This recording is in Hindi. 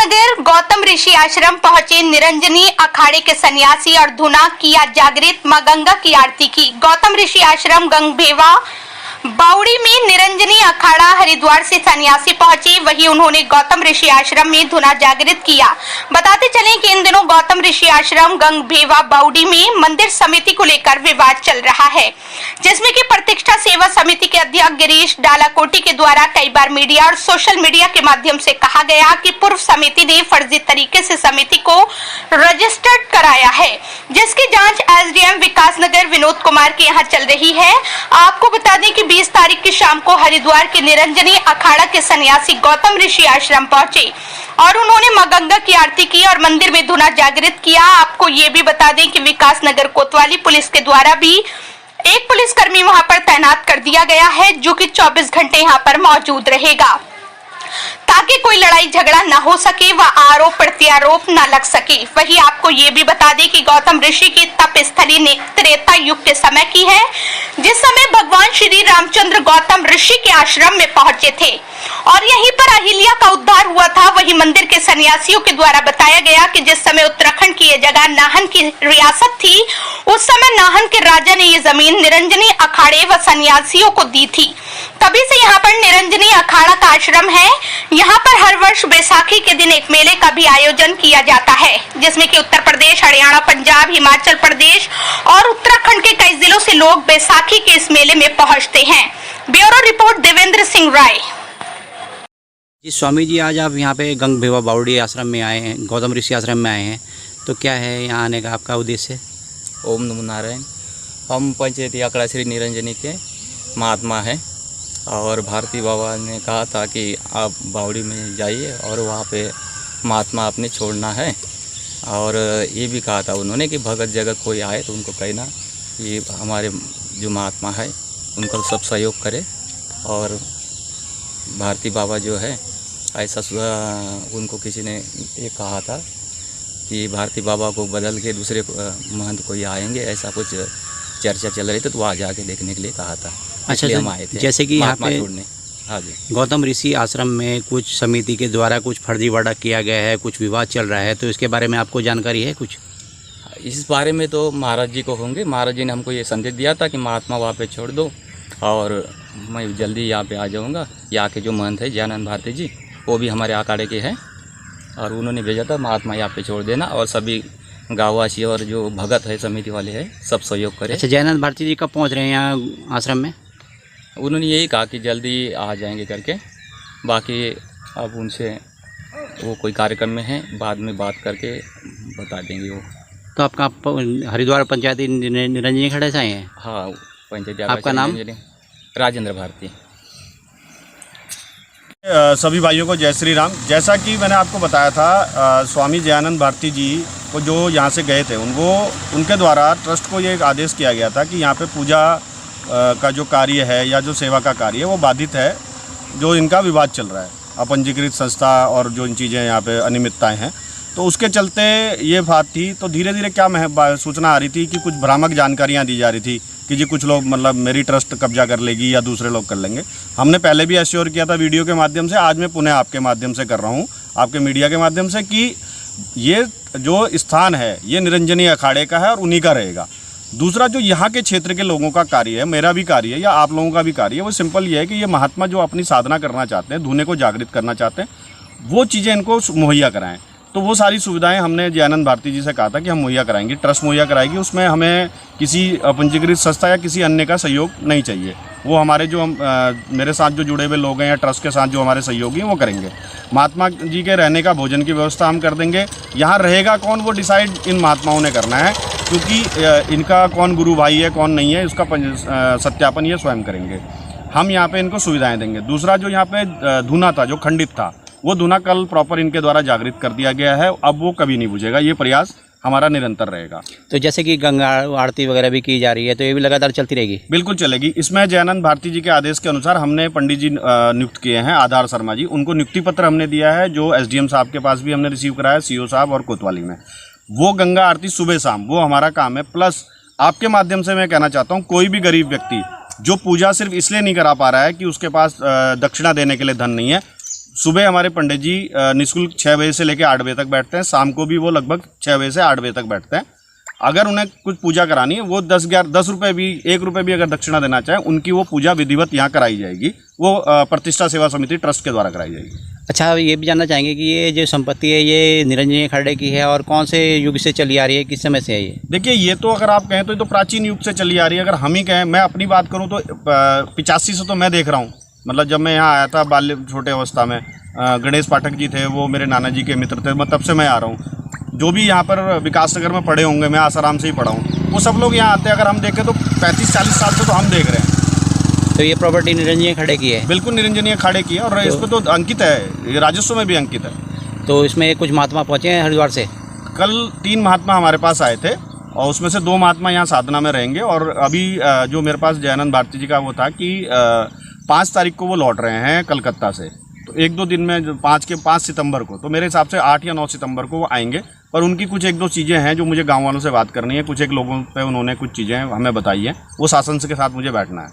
नगर गौतम ऋषि आश्रम पहुंचे निरंजनी अखाड़े के सन्यासी और धुना किया जागृत, मां गंगा की आरती की। गौतम ऋषि आश्रम गंगभेवा बावड़ी में निरंजनी अखाड़ा हरिद्वार से सन्यासी पहुंचे, वहीं उन्होंने गौतम ऋषि आश्रम में धुना जागृत किया। बताते चलें कि इन दिनों गौतम ऋषि आश्रम गंगभेवा बावड़ी में मंदिर समिति को लेकर विवाद चल रहा है, जिसमें कि प्रतिष्ठा सेवा समिति के अध्यक्ष गिरीश डालाकोटी के द्वारा कई बार मीडिया और सोशल मीडिया के माध्यम से कहा गया कि पूर्व समिति ने फर्जी तरीके से समिति को रजिस्टर्ड कराया है, जिसकी जांच एसडीएम विकासनगर विनोद कुमार के यहाँ चल रही है। आपको बता दें कि 20 तारीख की शाम को हरिद्वार के निरंजनी अखाड़ा के सन्यासी गौतम ऋषि आश्रम पहुंचे और उन्होंने मां गंगा की आरती की और मंदिर में धुना जागृत किया। आपको ये भी बता दें कि विकासनगर कोतवाली पुलिस के द्वारा भी एक पुलिसकर्मी वहां पर तैनात कर दिया गया है, जो कि 24 घंटे यहाँ पर मौजूद रहेगा ताकि कोई लड़ाई झगड़ा न हो सके व आरोप प्रत्यारोप न लग सके। वहीं आपको ये भी बता दें कि गौतम ऋषि की तप स्थली ने त्रेता युग के समय की है, जिस समय भगवान श्री रामचंद्र गौतम ऋषि के आश्रम में पहुंचे थे और यहीं पर अहिल्या का उद्धार हुआ था। वहीं मंदिर के सन्यासियों के द्वारा बताया गया कि जिस समय उत्तराखंड की यह जगह नाहन की रियासत थी, उस समय नाहन के राजा ने ये जमीन निरंजनी अखाड़े व सन्यासियों को दी थी। तभी से यहाँ पर निरंजनी अखाड़ा का आश्रम है। यहाँ पर हर वर्ष बैसाखी के दिन एक मेले का भी आयोजन किया जाता है, जिसमें कि उत्तर प्रदेश, हरियाणा, पंजाब, हिमाचल प्रदेश और उत्तराखंड के कई जिलों से लोग बैसाखी के इस मेले में पहुँचते हैं। ब्यूरो रिपोर्ट देवेंद्र सिंह राय। जी स्वामी जी, आज आप यहाँ पे गंगभेवा बावड़ी आश्रम में आए हैं, गौतम ऋषि आश्रम में आए हैं, तो क्या है यहाँ आने का आपका उद्देश्य? ओम नमो नारायण। हम पंचायती अखाड़ा श्री निरंजनी के महात्मा हैं और भारती बाबा ने कहा था कि आप बावड़ी में जाइए और वहाँ पे महात्मा अपने छोड़ना है, और ये भी कहा था उन्होंने कि भगत जगत कोई आए तो उनको कहना कि हमारे जो महात्मा है उनको सब सहयोग करे। और भारती बाबा जो है ऐसा उनको किसी ने ये कहा था कि भारती बाबा को बदल के दूसरे महंत कोई आएंगे, ऐसा कुछ चर्चा चल रही थी, तो वहाँ जाके देखने के लिए कहा था। अच्छा, हम आए थे जैसे कि यहाँ पे हाँ जी, गौतम ऋषि आश्रम में कुछ समिति के द्वारा कुछ फर्जीवाड़ा किया गया है, कुछ विवाद चल रहा है, तो इसके बारे में आपको जानकारी है कुछ? इस बारे में तो महाराज जी को होंगे। महाराज जी ने हमको ये संदेश दिया था कि महात्मा वहाँ पे छोड़ दो और मैं जल्दी यहाँ पे आ जाऊँगा। यहाँ के जो महंत है ज्ञानानंद भारती जी, वो भी हमारे अखाड़े के हैं, और उन्होंने भेजा था महात्मा यहाँ पे छोड़ देना और सभी गाँववासी और जो भगत है समिति वाले हैं सब सहयोग करें। अच्छा, ज्ञानानंद भारती जी कब पहुँच रहे हैं यहाँ आश्रम में? उन्होंने यही कहा कि जल्दी आ जाएंगे करके। बाकी अब उनसे वो कोई कार्यक्रम में है, बाद में बात करके बता देंगे वो। तो आपका हरिद्वार पंचायती निरंजनी अखाड़े से आए हैं? हाँ, पंचायती। आपका नाम? राजेंद्र भारती। सभी भाइयों को जय श्री राम। जैसा कि मैंने आपको बताया था, स्वामी जयानंद भारती जी को जो यहाँ से गए थे उनके द्वारा ट्रस्ट को ये आदेश किया गया था कि यहाँ पे पूजा का जो कार्य है या जो सेवा का कार्य है वो बाधित है, जो इनका विवाद चल रहा है, अपंजीकृत संस्था और जो इन चीज़ें यहाँ पे अनियमितताएँ हैं, तो उसके चलते ये बात थी। तो धीरे धीरे क्या सूचना आ रही थी कि कुछ भ्रामक जानकारियाँ दी जा रही थी कि जी कुछ लोग मतलब मेरी ट्रस्ट कब्जा कर लेगी या दूसरे लोग कर लेंगे। हमने पहले भी एश्योर किया था वीडियो के माध्यम से, आज मैं पुनः आपके माध्यम से कर रहा हूँ, आपके मीडिया के माध्यम से, कि ये जो स्थान है ये निरंजनी अखाड़े का है और उन्हीं का रहेगा। दूसरा, जो यहाँ के क्षेत्र के लोगों का कार्य है, मेरा भी कार्य है या आप लोगों का भी कार्य है, वो सिंपल ये है कि ये महात्मा जो अपनी साधना करना चाहते हैं, धुने को जागृत करना चाहते हैं, वो चीज़ें इनको मुहैया कराएँ। तो वो सारी सुविधाएं हमने जयानंद भारती जी से कहा था कि हम मुहैया कराएंगे, ट्रस्ट मुहैया कराएगी, उसमें हमें किसी पंजीकृत संस्था या किसी अन्य का सहयोग नहीं चाहिए। वो हमारे जो मेरे साथ जो जुड़े हुए लोग हैं या ट्रस्ट के साथ जो हमारे सहयोगी हैं वो करेंगे। महात्मा जी के रहने का, भोजन की व्यवस्था हम कर देंगे। यहाँ रहेगा कौन वो डिसाइड इन महात्माओं ने करना है, क्योंकि इनका कौन गुरु भाई है कौन नहीं है उसका सत्यापन ये स्वयं करेंगे। हम यहाँ पर इनको सुविधाएँ देंगे। दूसरा, जो यहाँ पर धुना था जो खंडित था, वो धुना कल प्रॉपर इनके द्वारा जागृत कर दिया गया है। अब वो कभी नहीं बुझेगा, ये प्रयास हमारा निरंतर रहेगा। तो जैसे कि गंगा आरती वगैरह भी की जा रही है, तो ये भी लगातार चलती रहेगी? बिल्कुल चलेगी। इसमें जयानंद भारती जी के आदेश के अनुसार हमने पंडित जी नियुक्त किए हैं, आधार शर्मा जी, उनको नियुक्ति पत्र हमने दिया है, जो एसडीएम साहब के पास भी हमने रिसीव कराया, सीओ साहब और कोतवाली में। वो गंगा आरती सुबह शाम वो हमारा काम है। प्लस आपके माध्यम से मैं कहना चाहता हूँ, कोई भी गरीब व्यक्ति जो पूजा सिर्फ इसलिए नहीं करा पा रहा है कि उसके पास दक्षिणा देने के लिए धन नहीं है, सुबह हमारे पंडित जी निःशुल्क 6 बजे से लेकर 8 बजे तक बैठते हैं, शाम को भी वो लगभग 6 बजे से 8 बजे तक बैठते हैं। अगर उन्हें कुछ पूजा करानी है, वो 10 रुपये भी 1 रुपये भी अगर दक्षिणा देना चाहें, उनकी वो पूजा विधिवत यहाँ कराई जाएगी। वो प्रतिष्ठा सेवा समिति ट्रस्ट के द्वारा कराई जाएगी। अच्छा, ये भी जानना चाहेंगे कि ये जो संपत्ति है ये निरंजनी अखाड़े की है और कौन से युग से चली आ रही है, किस समय से है ये? देखिए, ये तो अगर आप कहें तो ये तो प्राचीन युग से चली आ रही है। अगर हम ही कहें, मैं अपनी बात करूँ तो 85 से तो मैं देख रहा हूँ। मतलब जब मैं यहाँ आया था बाल्य छोटे अवस्था में, गणेश पाठक जी थे, वो मेरे नाना जी के मित्र थे, मैं तब से मैं आ रहा हूँ। जो भी यहाँ पर विकास नगर में पढ़े होंगे, मैं आसाराम से ही पढ़ा हूँ, वो सब लोग यहाँ आते हैं। अगर हम देखें तो 35-40 साल से तो हम देख रहे हैं। तो ये प्रॉपर्टी निरंजनी अखाड़े की है? बिल्कुल निरंजनी अखाड़े की है और इस पर तो अंकित है, ये राजस्व में भी अंकित है। तो इसमें कुछ महात्मा पहुँचे हैं हरिद्वार से? कल 3 महात्मा हमारे पास आए थे और उसमें से 2 महात्मा यहाँ साधना में रहेंगे। और अभी जो मेरे पास जयानंद भारती जी का वो था कि 5 तारीख को वो लौट रहे हैं कलकत्ता से, तो 1-2 दिन में 5 सितंबर को, तो मेरे हिसाब से 8 या 9 सितंबर को वो आएंगे। पर उनकी कुछ 1-2 चीज़ें हैं जो मुझे गांव वालों से बात करनी है, कुछ एक लोगों पे उन्होंने कुछ चीज़ें हमें बताई हैं, वो शासन के साथ मुझे बैठना है।